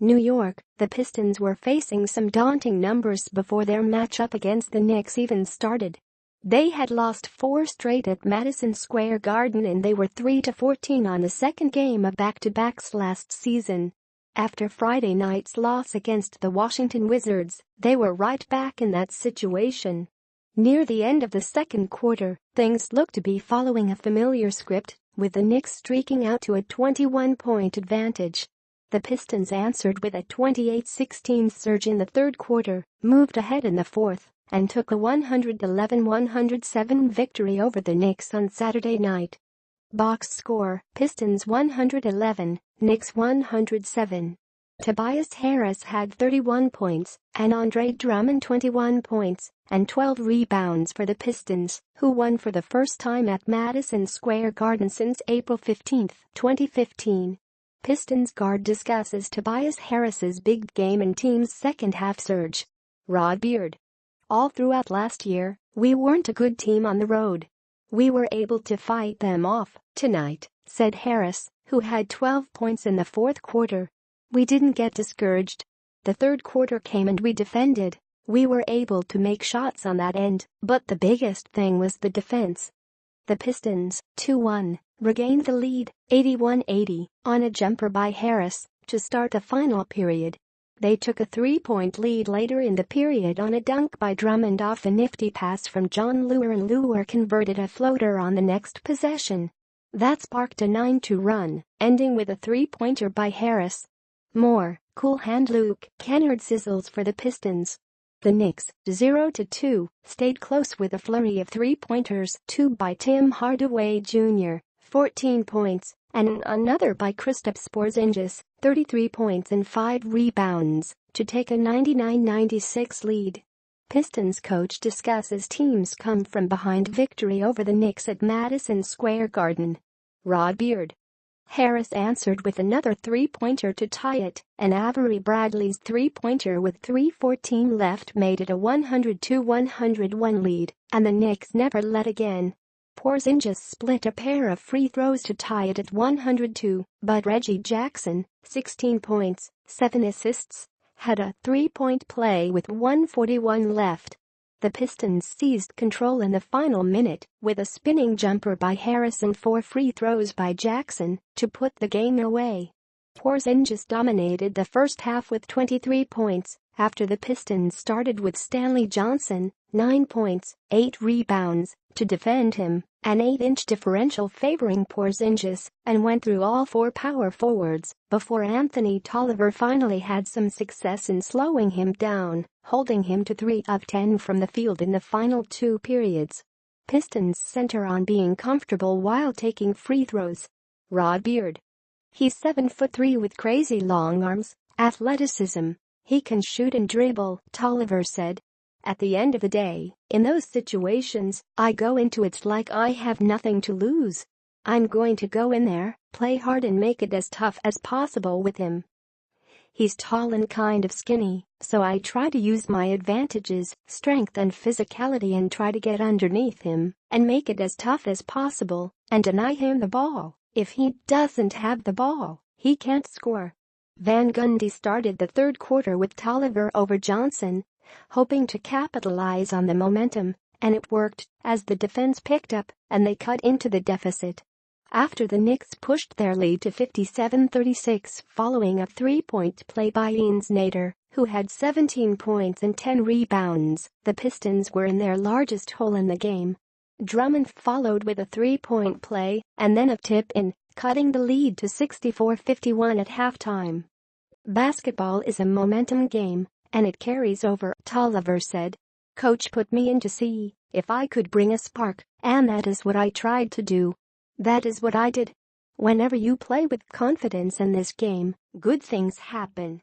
New York, the Pistons were facing some daunting numbers before their matchup against the Knicks even started. They had lost 4 straight at Madison Square Garden and they were 3-14 on the second game of back-to-backs last season. After Friday night's loss against the Washington Wizards, they were right back in that situation. Near the end of the second quarter, things looked to be following a familiar script, with the Knicks streaking out to a 21-point advantage. The Pistons answered with a 28-16 surge in the third quarter, moved ahead in the fourth, and took a 111-107 victory over the Knicks on Saturday night. Box score: Pistons 111, Knicks 107. Tobias Harris had 31 points, and Andre Drummond 21 points, and 12 rebounds for the Pistons, who won for the first time at Madison Square Garden since April 15, 2015. Pistons guard discusses Tobias Harris's big game and team's second-half surge. Rod Beard. All throughout last year, we weren't a good team on the road. We were able to fight them off tonight, said Harris, who had 12 points in the fourth quarter. We didn't get discouraged. The third quarter came and we defended. We were able to make shots on that end, but the biggest thing was the defense. The Pistons, 2-1, regained the lead, 81-80, on a jumper by Harris, to start the final period. They took a 3-point lead later in the period on a dunk by Drummond off a nifty pass from John Leuer, and Leuer converted a floater on the next possession. That sparked a 9-2 run, ending with a 3-pointer by Harris. More cool hand Luke Kennard sizzles for the Pistons. The Knicks, 0-2, stayed close with a flurry of 3-pointers, 2 by Tim Hardaway Jr., 14 points, and another by Kristaps Porzingis, 33 points and 5 rebounds, to take a 99-96 lead. Pistons coach discusses team's come-from-behind victory over the Knicks at Madison Square Garden. Rod Beard. Harris answered with another 3-pointer to tie it, and Avery Bradley's 3-pointer with 3:14 left made it a 102-101 lead, and the Knicks never led again. Porzingis split a pair of free throws to tie it at 102, but Reggie Jackson, 16 points, 7 assists, had a 3-point play with 1:41 left. The Pistons seized control in the final minute with a spinning jumper by Harris and 4 free throws by Jackson to put the game away. Porzingis dominated the first half with 23 points after the Pistons started with Stanley Johnson, 9 points, 8 rebounds, to defend him, an 8-inch differential favoring Porzingis, and went through all 4 power forwards before Anthony Tolliver finally had some success in slowing him down, holding him to 3 of 10 from the field in the final 2 periods. Pistons center on being comfortable while taking free throws. Rod Beard. He's 7'3" with crazy long arms, athleticism. He can shoot and dribble, Tolliver said. At the end of the day, in those situations, I go into it like I have nothing to lose. I'm going to go in there, play hard and make it as tough as possible with him. He's tall and kind of skinny, so I try to use my advantages, strength and physicality, and try to get underneath him and make it as tough as possible and deny him the ball. If he doesn't have the ball, he can't score. Van Gundy started the third quarter with Tolliver over Johnson, hoping to capitalize on the momentum, and it worked as the defense picked up and they cut into the deficit. After the Knicks pushed their lead to 57-36 following a 3-point play by Enes Nader, who had 17 points and 10 rebounds, the Pistons were in their largest hole in the game. Drummond followed with a 3-point play and then a tip-in, cutting the lead to 64-51 at halftime. Basketball is a momentum game, and it carries over, Tolliver said. Coach put me in to see if I could bring a spark, and that is what I tried to do. That is what I did. Whenever you play with confidence in this game, good things happen.